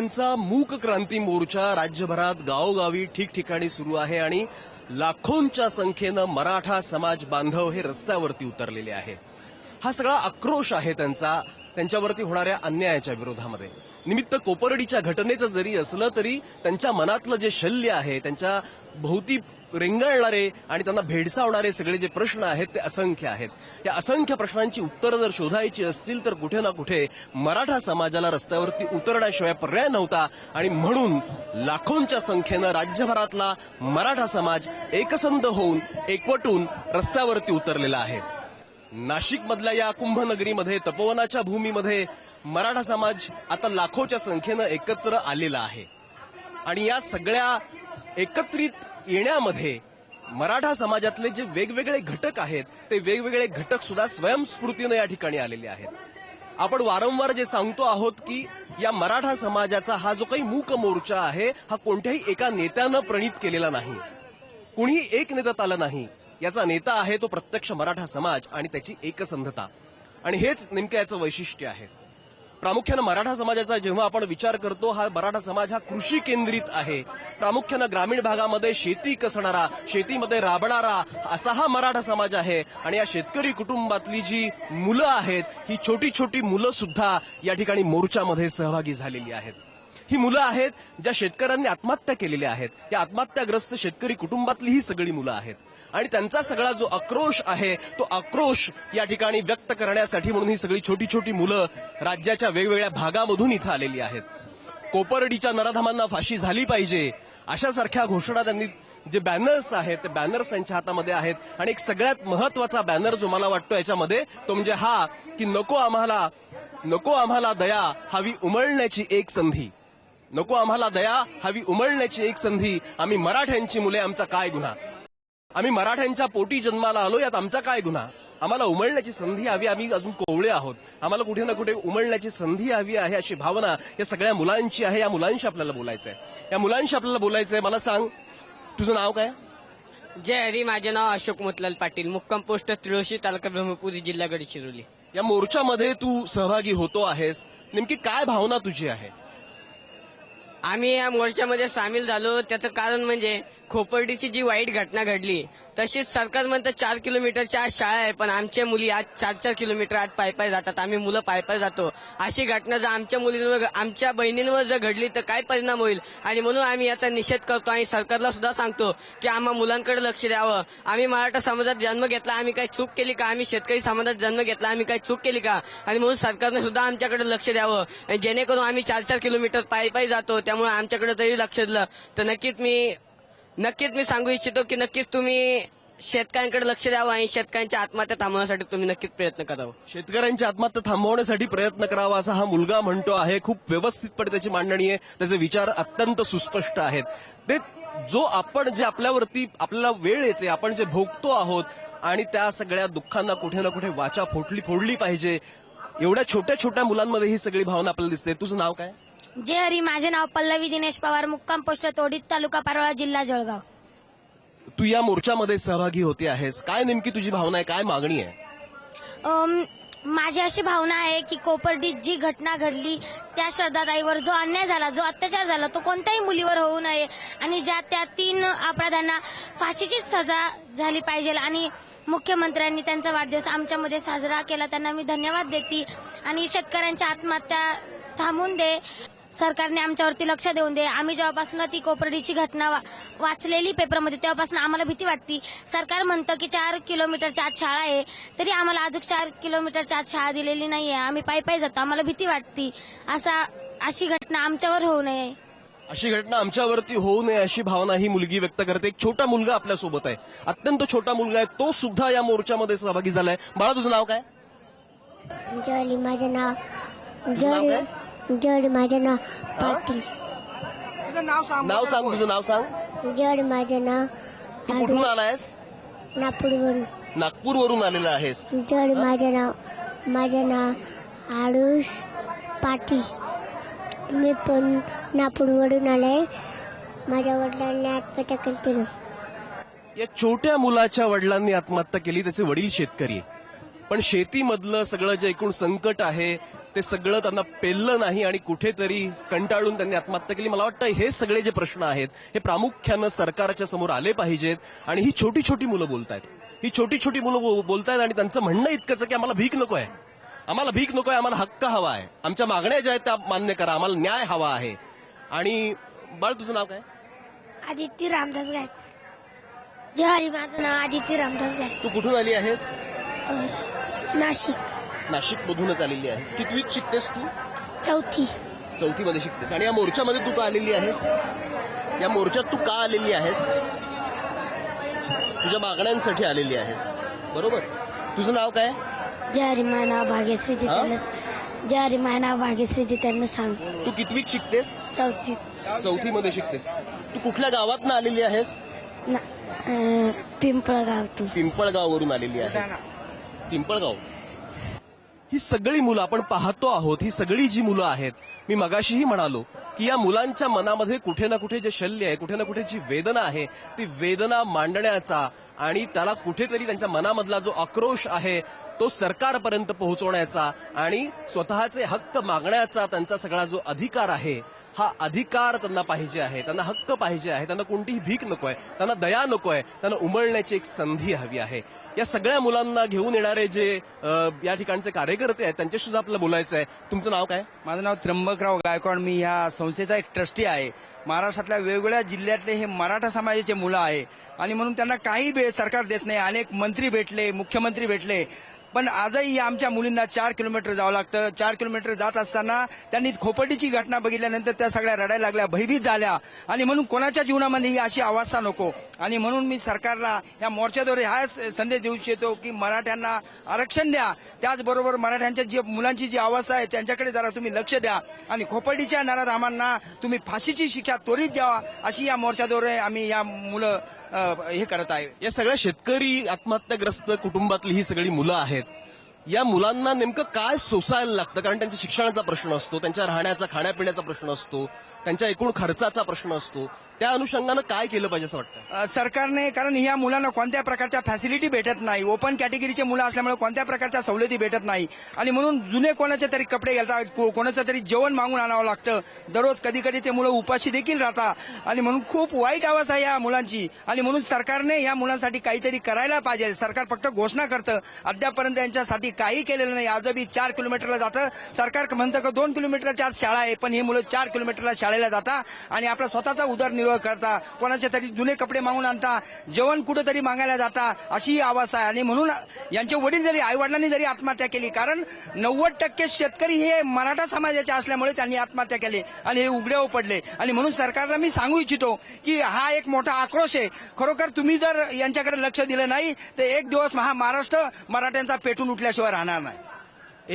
शेतकऱ्यांचा मूक क्रांती मोर्चा राज्यभरात गावोगावी ठिकठिकाणी सुरू आहे आणि लाखोंच्या संख्येनं मराठा समाज बांधव हे रस्त्यावरती उतरलेले आहे। हा सगळा आक्रोश आहे त्यांच्यावरती होणाऱ्या अन्यायाच्या विरोधामध्ये। निमित्त कोपर्डीच्या घटनेचं जरी असलं तरी त्यांच्या मनातलं जे शल्य आहे, त्यांच्या भोवती रेंगाळणारे आणि त्यांना भेडसावणारे सगळे जे प्रश्न आहेत ते असंख्य आहेत। या असंख्य प्रश्नांची उत्तरं जर शोधायची असतील तर कुठे ना कुठे मराठा समाजाला रस्त्यावरती उतरण्याशिवाय पर्याय नव्हता आणि म्हणून लाखोंच्या संख्येनं राज्यभरातला मराठा समाज एकसंध होऊन एकवटून रस्त्यावरती उतरलेला आहे। नाशिकमधल्या या कुंभनगरीमध्ये तपोवनाच्या भूमीमध्ये मराठा समाज आता लाखोच्या संख्येनं एकत्र आलेला आहे आणि या सगळ्या एकत्रित येण्यामध्ये मराठा समाजातले जे वेगवेगळे घटक आहेत ते वेगवेगळे घटक सुद्धा स्वयंस्फूर्तीने या ठिकाणी आलेले आहेत। आपण वारंवार जे सांगतो आहोत की या मराठा समाजाचा हा जो काही मूक मोर्चा आहे हा कोणत्याही एका नेत्यानं प्रणित केलेला नाही, कुणीही एक नेत्यात आलं नाही। याचा नेता आहे तो प्रत्यक्ष मराठा समाज आणि त्याची एकसंधता, आणि हेच नेमकं याचं वैशिष्ट्य आहे। प्रामुख्यानं मराठा समाजाचा जेव्हा आपण विचार करतो, हा मराठा समाज हा कृषी केंद्रित आहे। प्रामुख्यानं ग्रामीण भागामध्ये शेती कसणारा, शेतीमध्ये राबणारा असा हा मराठा समाज आहे आणि या शेतकरी कुटुंबातली जी मुलं आहेत ही छोटी छोटी मुलं सुद्धा या ठिकाणी मोर्चामध्ये सहभागी झालेली आहेत। ही मुलं आहेत ज्या शेतकऱ्यांनी आत्महत्या केलेल्या आहेत, या आत्महत्याग्रस्त शेतकरी कुटुंबातली ही सगळी मुलं आहेत आणि त्यांचा सगळा जो आक्रोश आहे तो आक्रोश या ठिकाणी व्यक्त करण्यासाठी म्हणून ही सगळी छोटी छोटी मुलं राज्याच्या वेगवेगळ्या भागामधून इथं आलेली आहेत। कोपर्डीच्या नराधमांना फाशी झाली पाहिजे अशासारख्या घोषणा त्यांनी, जे बॅनर्स आहेत ते बॅनर्स त्यांच्या हातामध्ये आहेत आणि एक सगळ्यात महत्वाचा बॅनर जो मला वाटतो याच्यामध्ये तो म्हणजे हा की नको आम्हाला दया हवी उमलण्याची एक संधी, नको आम्हाला दया हवी उमलण्याची एक संधी, आम्ही मराठ्यांची मुले, आमचा काय गुन्हा, आम्ही मराठ्यांच्या पोटी जन्माला आलो, यात आमचा काय गुन्हा, आम्हाला उमलण्याची संधी हवी, आम्ही अजून कोवळे आहोत, आम्हाला कुठे ना कुठे उमलण्याची संधी हवी आहे अशी भावना या सगळ्या मुलांची आहे। या मुलांशी आपल्याला बोलायचंय, मला सांग तुझं नाव काय? जय हरी, माझे नाव अशोक मोतीलाल पाटील, मुक्काम पोस्ट त्रिळोशी, तालुका ब्रह्मपुरी, जिल्हा गडचिरोली। या मोर्चामध्ये तू सहभागी होतो आहेस, नेमकी काय भावना तुझी आहे? आम्ही या मोर्चामध्ये सामील झालो त्याचं कारण म्हणजे खोपर्डीची जी वाईट घटना घडली, तशीच सरकार म्हणतं 4 किलोमीटरच्या आज शाळा आहे, पण आमच्या मुली आज 4-4 किलोमीटर आज पायपाय जातात, आम्ही मुलं पायपाय जातो। अशी घटना जर आमच्या मुलींवर, आमच्या बहिणींवर जर घडली तर काय परिणाम होईल, आणि म्हणून आम्ही याचा निषेध करतो आणि सरकारला सुद्धा सांगतो की आम्हा मुलांकडे लक्ष द्यावं। आम्ही मराठा समाजात जन्म घेतला, आम्ही काही चूक केली का? आम्ही शेतकरी समाजात जन्म घेतला, आम्ही काही चूक केली का? आणि म्हणून सरकारने सुद्धा आमच्याकडे लक्ष द्यावं, आणि जेणेकरून आम्ही 4-4 किलोमीटर पायपाय जातो, त्यामुळे आमच्याकडे तरी लक्ष दिलं तर नक्कीच मी सांगू इच्छितो की नक्कीच तुम्ही शेतकऱ्यांकडे लक्ष द्यावं आणि शेतकऱ्यांच्या आत्महत्या थांबवण्यासाठी तुम्ही नक्कीच प्रयत्न करावं। शेतकऱ्यांच्या आत्महत्या थांबवण्यासाठी प्रयत्न करावा असा हा मुलगा म्हणतो आहे। खूप व्यवस्थितपणे त्याची मांडणी आहे, त्याचे विचार अत्यंत सुस्पष्ट आहेत। ते जे आपल्याला वेळ येते, आपण जे भोगतो आहोत आणि त्या सगळ्या दुःखांना कुठे ना कुठे वाचा फोडली पाहिजे, एवढ्या छोट्या छोट्या मुलांमध्ये ही सगळी भावना आपल्याला दिसते। तुझं नाव काय? जय हरी, माझे नाव पल्लवी दिनेश पवार, मुक्काम पोस्ट तोडीत, तालुका पारोळा, जिल्हा जळगाव। तू या मोर्चामध्ये सहभागी होते आहेस, काय नेमकी तुझी भावना आहे, काय मागणी आहे? माझी अशी भावना आहे की कोपर्डीत जी घटना घडली त्या श्रद्धाताईवर जो अन्याय झाला, जो अत्याचार झाला, तो कोणत्याही मुलीवर होऊ नये आणि त्या 3 अपराध्यांना फाशीचीच सजा झाली पाहिजे। आणि मुख्यमंत्र्यांनी त्यांचा वाढदिवस आमच्यामध्ये साजरा केला, त्यांना मी धन्यवाद देते। आणि शेतकऱ्यांच्या आत्महत्या थांबून दे, सरकारने आमच्यावरती लक्ष देऊन दे। आम्ही जेव्हापासून ती कोपर्डीची घटना वाचलेली पेपरमध्ये तेव्हापासून आम्हाला भीती वाटते। सरकार म्हणतं की 4 किलोमीटरच्या आत शाळा आहे, तरी आम्हाला अजून 4 किलोमीटरच्या आत शाळा दिलेली नाहीये, आम्ही पायी जातो, आम्हाला भीती वाटते। अशी घटना आमच्यावर होऊ नये, अशी घटना आमच्यावरती होऊ नये अशी भावना ही मुलगी व्यक्त करते। एक छोटा मुलगा आपल्यासोबत आहे, अत्यंत छोटा मुलगा आहे, तो सुद्धा या मोर्चामध्ये सहभागी झालाय। बाळा तुझं नाव काय? जॉली, माझं नाव जॉली, माझं नाव पाटील। नाव सांग, तुझं नाव सांग। जॉली, माझं नाव। तू कुठून आलायस? नागपूरवरून आलेला आहेस। जॉली, माझं नाव आरुष पाटील, मी पण नागपूरवरून आले, माझ्या वडिलांनी आत्महत्या केली। या छोट्या मुलाच्या वडिलांनी आत्महत्या केली, त्याचे वडील शेतकरी, पण शेतीमधलं सगळं जे एकूण संकट आहे ते सगळं त्यांना पेललं नाही आणि कुठेतरी कंटाळून त्यांनी आत्महत्या केली. मला वाटतं हे सगळे जे प्रश्न आहेत हे प्रामुख्यानं सरकारच्या समोर आले पाहिजेत. आणि ही छोटी छोटी मुलं बोलतायत, ही छोटी छोटी मुलं बोलतायत आणि त्यांचं म्हणणं इतकंच आहे की आम्हाला भीक नकोय, आम्हाला भीक नकोय, आम्हाला हक्क हवा आहे, आमच्या मागण्या ज्या आहेत त्या मान्य करा, आम्हाला न्याय हवा आहे. आणि बाळ तुझं नाव काय? आदित्य रामदास गायकवाड. जय माझं नाव आदित्य रामदास गायकवाड. तू कुठून आली आहेस? नाशिक. नाशिक मधूनच आलेली आहेस. कितवीत शिकतेस तू? चौथीमध्ये शिकतेस. आणि या मोर्चामध्ये तू का आलेली आहेस? या मोर्चात तू का आलेली आहेस? तुझ्या मागण्यांसाठी आलेली आहेस, बरोबर? तुझं नाव काय? जय मायना भाग्यश्री जितेंद्र. जय मायना भाग्यश्री जितेंद्र सांग. तू कितवीत शिकतेस? चौथीत. शिकतेस. तू कुठल्या गावातनं आलेली आहेस? पिंपळगाव. पिंपळगाववरून आलेली आहेस. पिंपळगाव. ही सगळी मुलं आपण पाहतो आहोत, ही सगळी जी मुलं आहेत, मी मगाशीही म्हणालो की या मुलांच्या मनामध्ये कुठे ना कुठे जे शल्य आहे, कुठे ना कुठे जी वेदना आहे, ती वेदना मांडण्याचा आणि त्याला कुठेतरी त्यांच्या मनामधला जो आक्रोश आहे तो सरकारपर्यंत पोहोचवण्याचा आणि स्वतःचे हक्क मागण्याचा त्यांचा सगळा जो अधिकार आहे, हा अधिकार त्यांना पाहिजे आहे, त्यांना हक्क पाहिजे आहे, त्यांना कोणतीही भीक नकोय, त्यांना दया नकोय, त्यांना उमलण्याची एक संधी हवी आहे. या सगळ्या मुलांना घेऊन येणारे जे या ठिकाणचे कार्यकर्ते आहेत त्यांच्याशी सुद्धा आपल्याला बोलायचं आहे. तुमचं नाव काय? माझं नाव त्र्यंबकराव गायकवाड. मी या संस्थेचा एक ट्रस्टी आहे. महाराष्ट्रातल्या वेगवेगळ्या जिल्ह्यातले हे मराठा समाजाचे मुलं आहे आणि म्हणून त्यांना काही सरकार देत नाही. अनेक मंत्री भेटले, मुख्यमंत्री भेटले, पण आजही आमच्या मुलींना 4 किलोमीटर जावं लागतं. 4 किलोमीटर जात असताना त्यांनी खोपटीची घटना बघितल्यानंतर त्या सगळ्या रडायला लागल्या, भयभीत झाल्या. आणि म्हणून कोणाच्या जीवनामध्ये ही अशी अवस्था नको. आणि म्हणून मी सरकारला या मोर्चाद्वारे हा संदेश देऊ इच्छितो की मराठ्यांना आरक्षण द्या, त्याचबरोबर मराठ्यांच्या जी मुलांची जी अवस्था आहे त्यांच्याकडे जरा तुम्ही लक्ष द्या आणि खोपटीच्या नराधामांना तुम्ही फाशीची शिक्षा त्वरित द्यावा, अशी या मोर्चाद्वारे आम्ही या मुलं हे करत आहे. या सगळ्या शेतकरी आत्महत्याग्रस्त कुटुंबातली ही सगळी मुलं आहेत. या मुलांना नेमकं काय सोसायला लागतं? कारण त्यांच्या शिक्षणाचा प्रश्न असतो, त्यांच्या राहण्याचा खाण्यापिण्याचा प्रश्न असतो, त्यांच्या एकूण खर्चाचा प्रश्न असतो. त्या अनुषंगानं काय केलं पाहिजे असं वाटतं? सरकारने, कारण या मुलांना कोणत्या प्रकारच्या फॅसिलिटी भेटत नाही, ओपन कॅटेगरीचे मुलं असल्यामुळे कोणत्या प्रकारच्या सवलती भेटत नाही आणि म्हणून जुने कोणाचे तरी कपडे घालतात, कोणाचं तरी जेवण मागून आणावं लागतं. दररोज कधी कधी ते मुलं उपाशी देखील राहतात आणि म्हणून खूप वाईट अवस्था आहे या मुलांची. आणि म्हणून सरकारने या मुलांसाठी काहीतरी करायला पाहिजे. सरकार फक्त घोषणा करतं, अद्यापर्यंत यांच्यासाठी काही केलेलं नाही. आजही 4 किलोमीटरला जातं. सरकार म्हणतं की 2 किलोमीटरच्या आत शाळा आहे, पण ही मुलं 4 किलोमीटरला शाळेला जातात आणि आपला स्वतःचा उदरनिर्वाह करता, कोणाचे तरी जुने कपडे मागून आणता, जेवण कुठेतरी मागायला जाता, अशी ही अवस्था आहे. आणि म्हणून यांचे वडील जरी, आई वडिलांनी जरी आत्महत्या केली, कारण 90% शेतकरी हे मराठा समाजाचे असल्यामुळे त्यांनी आत्महत्या केली आणि हे उघड्यावर पडले. आणि म्हणून सरकारला मी सांगू इच्छितो की हा एक मोठा आक्रोश आहे. खरोखर तुम्ही जर यांच्याकडे लक्ष दिलं नाही तर एक दिवस हा महाराष्ट्र मराठ्यांचा पेटून उठल्याशिवाय राहणार नाही.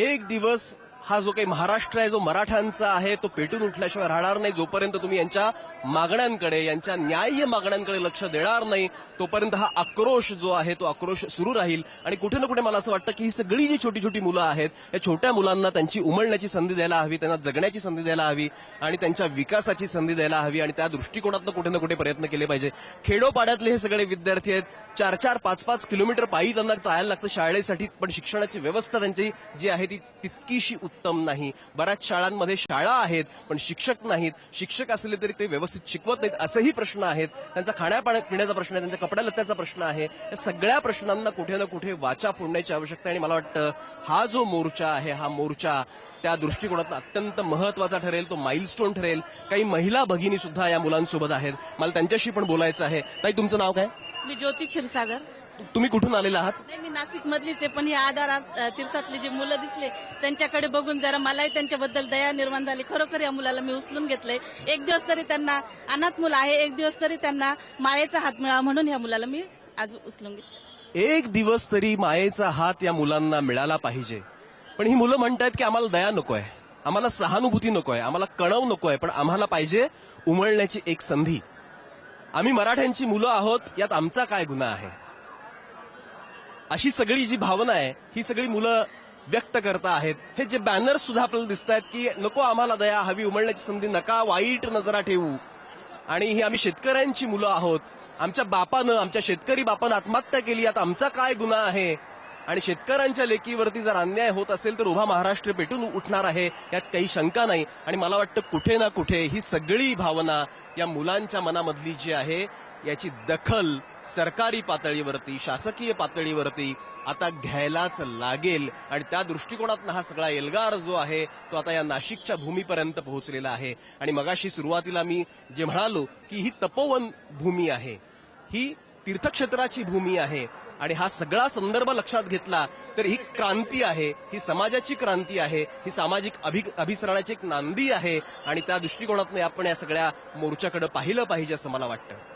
एक दिवस हा जो काही महाराष्ट्र आहे, जो मराठ्यांचा आहे, तो पेटून उठल्याशिवाय राहणार नाही. जोपर्यंत तुम्ही यांच्या मागण्यांकडे, यांच्या न्याय्य मागण्यांकडे लक्ष देणार नाही, तोपर्यंत हा आक्रोश जो आहे तो आक्रोश सुरू राहील. आणि कुठे ना कुठे मला असं वाटतं की ही सगळी जी छोटी छोटी मुलं आहेत, या छोट्या मुलांना त्यांची उमलण्याची संधी द्यायला हवी, त्यांना जगण्याची संधी द्यायला हवी आणि त्यांच्या विकासाची संधी द्यायला हवी. आणि त्या दृष्टिकोनातनं कुठे ना कुठे प्रयत्न केले पाहिजे. खेडोपाड्यातले हे सगळे विद्यार्थी आहेत, 4-4, 5-5 किलोमीटर पायी त्यांना जायला लागतं शाळेसाठी, पण शिक्षणाची व्यवस्था त्यांची जी आहे ती तितकीशी उत्तम नाही. बऱ्याच शाळांमध्ये शाळा आहेत पण शिक्षक नाहीत. शिक्षक असले तरी ते व्यवस्थित शिकवत नाहीत, असेही प्रश्न आहेत. त्यांचा खाण्यापिण्याचा प्रश्न आहे, त्यांच्या कपड्या लत्त्याचा प्रश्न आहे. या सगळ्या प्रश्नांना कुठे ना कुठे वाचा फोडण्याची आवश्यकता आहे. आणि मला वाटतं हा जो मोर्चा आहे, हा मोर्चा त्या दृष्टिकोनातून अत्यंत महत्वाचा ठरेल, तो माइलस्टोन ठरेल. काही महिला भगिनी सुद्धा या मुलांसोबत आहेत, मला त्यांच्याशी पण बोलायचं आहे. ताई, तुमचं नाव काय? मी ज्योती क्षीरसागर. तुम्ही कुठून आलेला आहात? नाही, मी नाशिक मधलीच आहे, पण या आधार तीर्थातले जे मुलं दिसले त्यांच्याकडे बघून जरा मलाही त्यांच्याबद्दल दया निर्माण झाली. खरोखर या मुलाला मी उचलून घेतलंय. एक दिवस तरी त्यांना, अनाथ मुलं आहे, एक दिवस तरी त्यांना मायेचा हात मिळावा म्हणून या मुलाला मी आज उचलून घेतलं. एक दिवस तरी मायेचा हात या मुलांना मिळाला पाहिजे. पण ही मुलं म्हणतायत की आम्हाला दया नकोय, आम्हाला सहानुभूती नकोय, आम्हाला कणव नकोय, पण आम्हाला पाहिजे उमलण्याची एक संधी. आम्ही मराठ्यांची मुलं आहोत, यात आमचा काय गुन्हा आहे? अशी सगळी जी भावना आहे ही सगळी मुलं व्यक्त करता आहेत. हे जे बॅनर्स सुद्धा आपल्याला दिसत आहेत की नको आम्हाला दया हवी, उमलण्याची संधी नका वाईट नजरा ठेवू. आणि ही आम्ही शेतकऱ्यांची मुलं आहोत, आमच्या बापानं, आमच्या शेतकरी बापानं आत्महत्या केली, यात आमचा काय गुन्हा आहे? आणि शेतकऱ्यांच्या लेकीवरती जर अन्याय होत असेल तर उभा महाराष्ट्र पेटून उठणार आहे, यात काही शंका नाही. आणि मला वाटतं कुठे ना कुठे ही सगळी भावना या मुलांच्या मनामधली जी आहे याची दखल सरकारी पातळीवरती, शासकीय पातळीवरती आता घ्यायलाच लागेल. आणि त्या दृष्टिकोनातनं हा सगळा एल्गार जो आहे तो आता या नाशिकच्या भूमीपर्यंत पोहोचलेला आहे. आणि मगाशी सुरुवातीला मी जे म्हणालो की ही तपोवन भूमी आहे, ही तीर्थक्षेत्राची भूमी आहे, आणि हा सगळा संदर्भ लक्षात घेतला तर ही क्रांती आहे, ही समाजाची क्रांती आहे, ही सामाजिक अभिसरणाची एक नांदी आहे. आणि त्या दृष्टिकोनातनं आपण या सगळ्या मोर्चाकडे पाहिलं पाहिजे असं मला वाटतं.